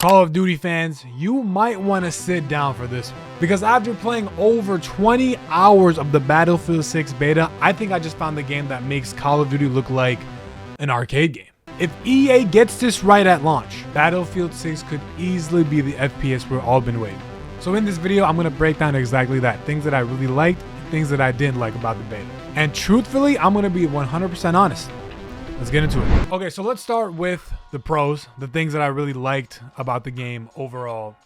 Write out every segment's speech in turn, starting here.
Call of Duty fans, you might want to sit down for this one, because after playing over 20 hours of the Battlefield 6 beta, I think I just found the game that makes Call of Duty look like an arcade game. If EA gets this right at launch, Battlefield 6 could easily be the FPS we've all been waiting for. So in this video, I'm going to break down exactly that, things that I really liked, and things that I didn't like about the beta. And truthfully, I'm going to be 100% honest. Let's get into it. Okay, so let's start with the pros, the things that I really liked about the game overall.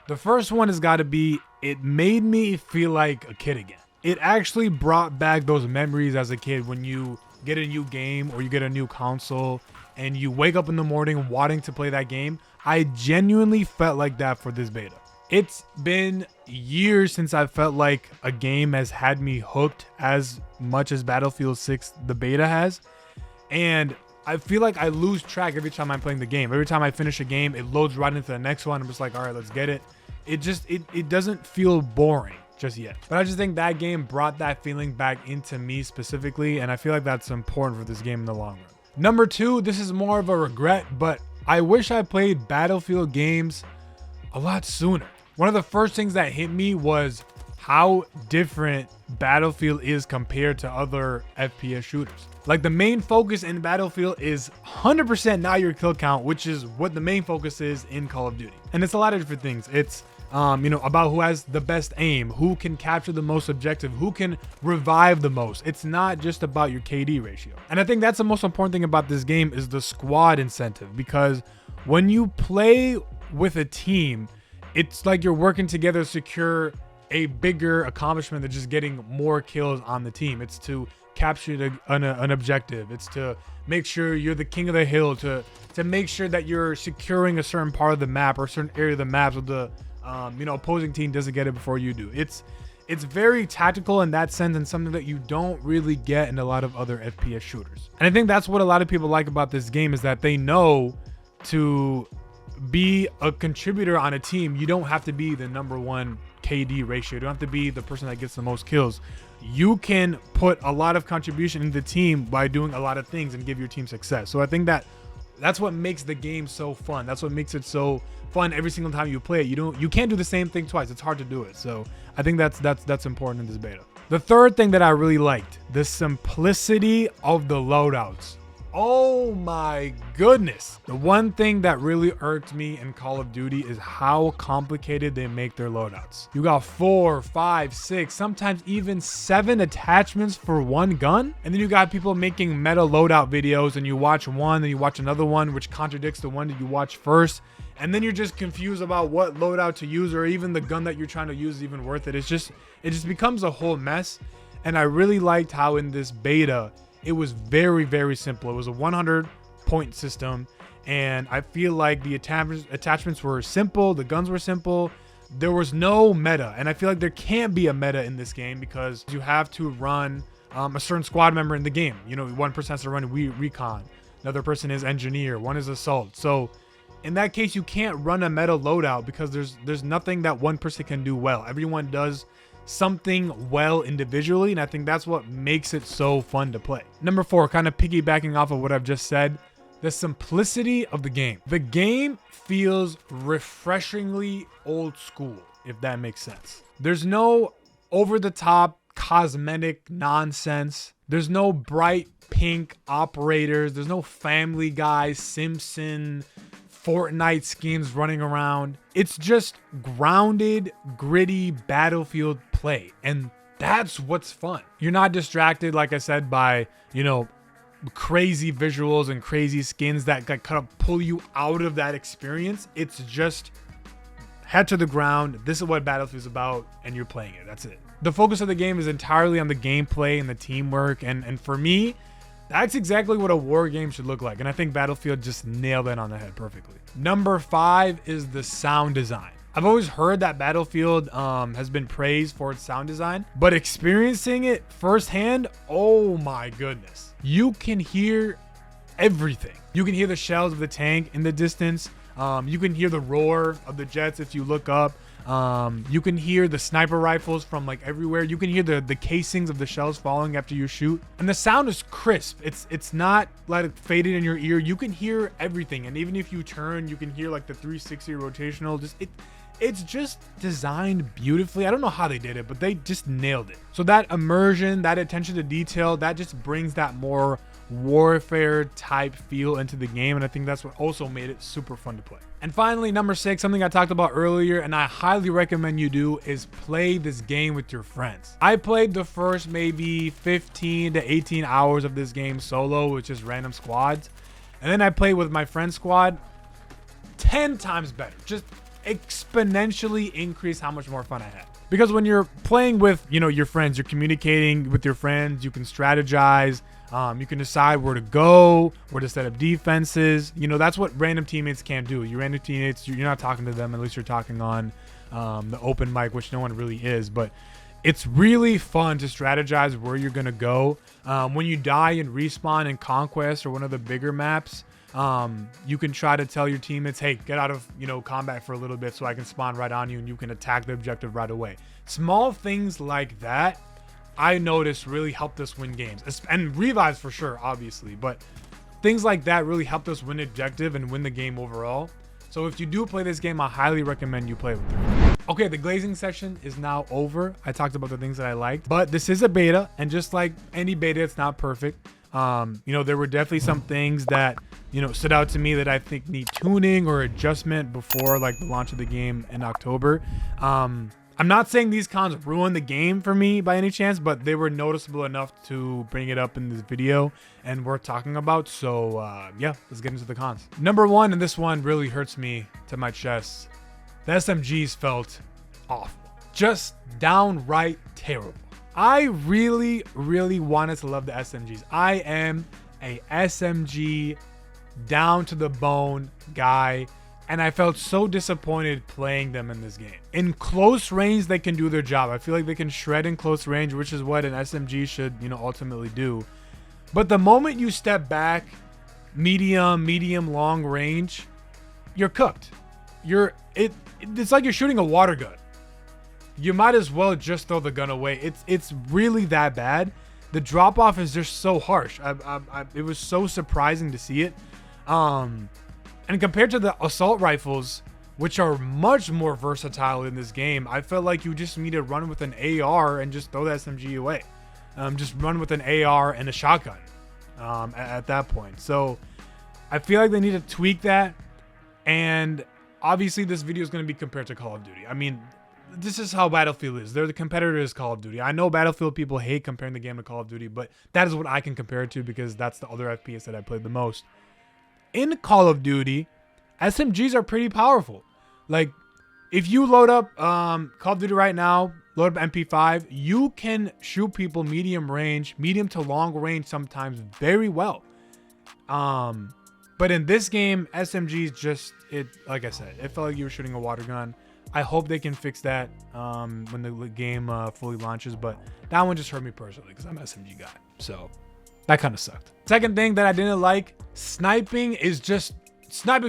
The first one has got to be, it made me feel like a kid again. It actually brought back those memories as a kid when you get a new game or you get a new console and you wake up in the morning wanting to play that game. I genuinely felt like that for this beta. It's been years since I felt like a game has had me hooked as much as Battlefield 6 the beta has. And I feel like I lose track every time I'm playing the game. Every time I finish a game, it loads right into the next one. I'm just like, all right, let's get it. It doesn't feel boring just yet. But I just think that game brought that feeling back into me specifically. And I feel like that's important for this game in the long run. Number two, this is more of a regret, but I wish I played Battlefield games a lot sooner. One of the first things that hit me was how different Battlefield is compared to other FPS shooters. Like, the main focus in Battlefield is 100% not your kill count, which is what the main focus is in Call of Duty. And it's a lot of different things. It's about who has the best aim, who can capture the most objective, who can revive the most. It's not just about your KD ratio. And I think that's the most important thing about this game is the squad incentive, because when you play with a team, it's like you're working together to secure a bigger accomplishment than just getting more kills on the team. It's to capture an objective. It's to make sure you're the king of the hill, to make sure that you're securing a certain part of the map or a certain area of the map so the opposing team doesn't get it before you do. It's very tactical in that sense, and something that you don't really get in a lot of other FPS shooters. And I think that's what a lot of people like about this game, is that they know to be a contributor on a team, you don't have to be the #1 KD ratio. You don't have to be the person that gets the most kills. You can put a lot of contribution in the team by doing a lot of things and give your team success. So I think that's what makes the game so fun. That's what makes it so fun every single time you play it. You can't do the same thing twice. It's hard to do it. So I think that's important in this beta. The third thing that I really liked, the simplicity of the loadouts. Oh my goodness. The one thing that really irked me in Call of Duty is how complicated they make their loadouts. You got 4, 5, 6, sometimes even 7 attachments for one gun. And then you got people making meta loadout videos, and you watch one, then you watch another one, which contradicts the one that you watch first. And then you're just confused about what loadout to use, or even the gun that you're trying to use is even worth it. It just becomes a whole mess. And I really liked how in this beta, it was very, very simple. It was a 100-point system, and I feel like the attachments were simple. The guns were simple. There was no meta, and I feel like there can't be a meta in this game because you have to run a certain squad member in the game. You know, one person has to run recon, another person is engineer, one is assault. So in that case, you can't run a meta loadout because there's nothing that one person can do well. Everyone does something well individually, and I think that's what makes it so fun to play. Number 4, kind of piggybacking off of what I've just said, the simplicity of the game. The game feels refreshingly old school, if that makes sense. There's no over-the-top cosmetic nonsense. There's no bright pink operators. There's no Family Guy, Simpson, Fortnite skins running around. It's just grounded, gritty Battlefield play, and that's what's fun. You're not distracted, like I said, by crazy visuals and crazy skins that kind of pull you out of that experience. It's just head to the ground. This is what Battlefield's about, and you're playing it. That's it. The focus of the game is entirely on the gameplay and the teamwork, and for me, that's exactly what a war game should look like. And I think Battlefield just nailed it on the head perfectly. Number 5 is the sound design. I've always heard that Battlefield has been praised for its sound design, but experiencing it firsthand, oh my goodness. You can hear everything. You can hear the shells of the tank in the distance. You can hear the roar of the jets if you look up. You can hear the sniper rifles from like everywhere. You can hear the casings of the shells falling after you shoot, and the sound is crisp. It's not like faded in your ear. You can hear everything, and even if you turn, you can hear like the 360 rotational. It's just designed beautifully. I don't know how they did it, but they just nailed it. So that immersion, that attention to detail, that just brings that more warfare type feel into the game, and I think that's what also made it super fun to play. And finally, number 6, something I talked about earlier and I highly recommend you do, is play this game with your friends. I played the first maybe 15 to 18 hours of this game solo with just random squads, and then I played with my friend squad. 10 times better. Just exponentially increase how much more fun I had. Because when you're playing with, your friends, you're communicating with your friends, you can strategize, you can decide where to go, where to set up defenses. That's what random teammates can't do. Your random teammates, you're not talking to them unless you're talking on the open mic, which no one really is. But it's really fun to strategize where you're going to go. When you die and respawn in Conquest or one of the bigger maps, you can try to tell your teammates, hey, get out of combat for a little bit so I can spawn right on you and you can attack the objective right away. Small things like that I noticed really helped us win games, and revives for sure, obviously, but things like that really helped us win objective and win the game overall. So if you do play this game, I highly recommend you play with them. Okay, the glazing session is now over. I talked about the things that I liked, but this is a beta, and just like any beta, it's not perfect. There were definitely some things that stood out to me that I think need tuning or adjustment before like the launch of the game in October. I'm not saying these cons ruined the game for me by any chance, but they were noticeable enough to bring it up in this video and worth talking about. So yeah, let's get into the cons. Number 1, and this one really hurts me to my chest, the SMGs felt awful, just downright terrible. I really, really wanted to love the SMGs. I am a SMG down to the bone guy, and I felt so disappointed playing them in this game. In close range, they can do their job. I feel like they can shred in close range, which is what an SMG should, ultimately do. But the moment you step back, medium, long range, you're cooked. It's like you're shooting a water gun. You might as well just throw the gun away. It's really that bad. The drop off is just so harsh. It was so surprising to see it. And compared to the assault rifles, which are much more versatile in this game, I felt like you just need to run with an AR and just throw the SMG away. Just run with an AR and a shotgun at that point. So I feel like they need to tweak that. And obviously this video is going to be compared to Call of Duty. I mean, this is how Battlefield is. They're the competitor is Call of Duty. I know Battlefield people hate comparing the game to Call of Duty, but that is what I can compare it to because that's the other FPS that I played the most. In Call of Duty, SMGs are pretty powerful. Like, if you load up Call of Duty right now, load up MP5, you can shoot people medium to long range sometimes very well. But in this game, SMGs like I said, it felt like you were shooting a water gun. I hope they can fix that when the game fully launches, but that one just hurt me personally because I'm an SMG guy. So that kind of sucked. Second thing that I didn't like, sniping's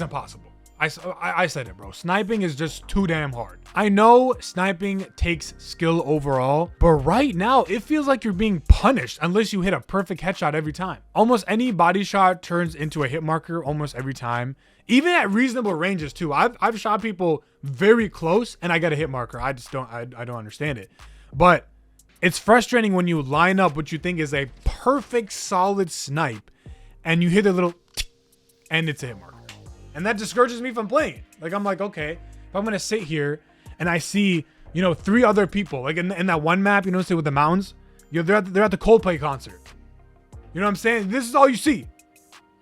impossible. I said it, bro. Sniping is just too damn hard. I know sniping takes skill overall, but right now it feels like you're being punished unless you hit a perfect headshot every time. Almost any body shot turns into a hit marker almost every time. Even at reasonable ranges too. I've shot people very close and I got a hit marker. I don't understand it. But it's frustrating when you line up what you think is a perfect solid snipe and you hit a little and it's a hit marker. And that discourages me from playing. Like, I'm like, okay, if I'm gonna sit here and I see, 3 other people, like in that one map, say with the mountains, they're at the Coldplay concert. You know what I'm saying? This is all you see.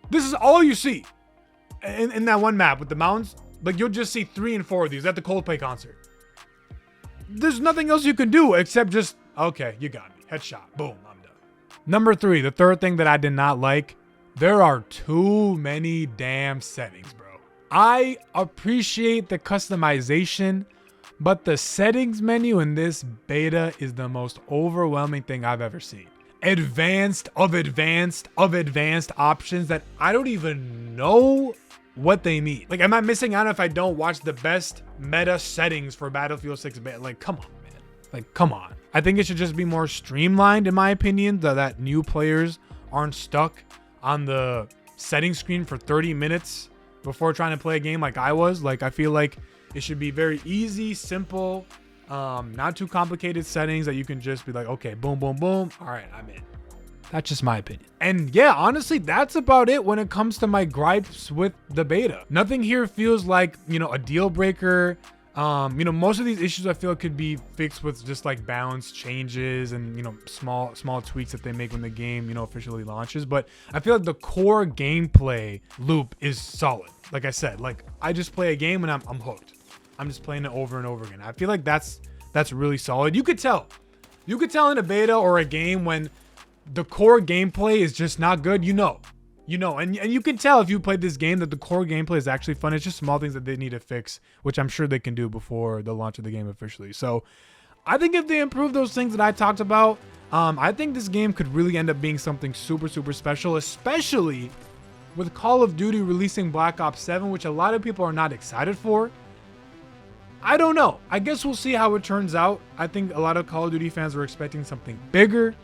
This is all you see in that one map with the mountains. Like, you'll just see 3 and 4 of these at the Coldplay concert. There's nothing else you can do except just, okay, you got me. Headshot. Boom, I'm done. Number 3, the third thing that I did not like, there are too many damn settings, bro. I appreciate the customization, but the settings menu in this beta is the most overwhelming thing I've ever seen. Advanced options that I don't even know what they need. Like, am I missing out if I don't watch the best meta settings for Battlefield 6 beta? Like, come on, man. Like, come on. I think it should just be more streamlined, in my opinion, that new players aren't stuck on the setting screen for 30 minutes before trying to play a game like I was. Like, I feel like it should be very easy, simple, not too complicated settings that you can just be like, okay, boom, boom, boom. All right, I'm in. That's just my opinion. And yeah, honestly, that's about it when it comes to my gripes with the beta. Nothing here feels like, you know, a deal breaker. You know, most of these issues I feel could be fixed with just like balance changes and, you know, small tweaks that they make when the game, you know, officially launches. But I feel like the core gameplay loop is solid. Like I said, like I just play a game and I'm hooked. I'm just playing it over and over again. I feel like that's really solid. You could tell in a beta or a game when the core gameplay is just not good, you know, and you can tell if you played this game that the core gameplay is actually fun. It's just small things that they need to fix, which I'm sure they can do before the launch of the game officially. So I think if they improve those things that I talked about, I think this game could really end up being something super, super special, especially with Call of Duty releasing Black Ops 7, which a lot of people are not excited for. I don't know. I guess we'll see how it turns out. I think a lot of Call of Duty fans were expecting something bigger.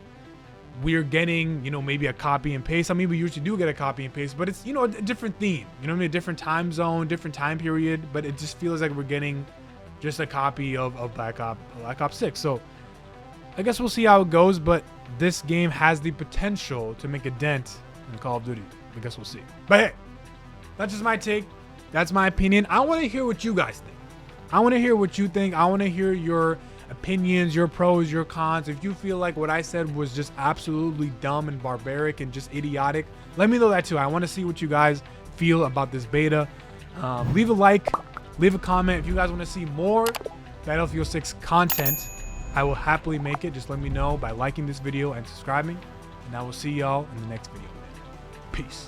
We're getting, you know, maybe a copy and paste. I mean, we usually do get a copy and paste, but it's, you know, a different theme. You know what I mean? A different time zone, different time period, but it just feels like we're getting just a copy of Black Ops 6. So I guess we'll see how it goes, but this game has the potential to make a dent in Call of Duty. I guess we'll see. But hey, that's just my take. That's my opinion. I want to hear what you guys think. I want to hear what you think. I want to hear your opinions, your pros, your cons. If you feel like what I said was just absolutely dumb and barbaric and just idiotic, let me know that too. I want to see what you guys feel about this beta. Leave a like, leave a comment. If you guys want to see more Battlefield 6 content, I will happily make it. Just let me know by liking this video and subscribing. And I will see y'all in the next video. Peace.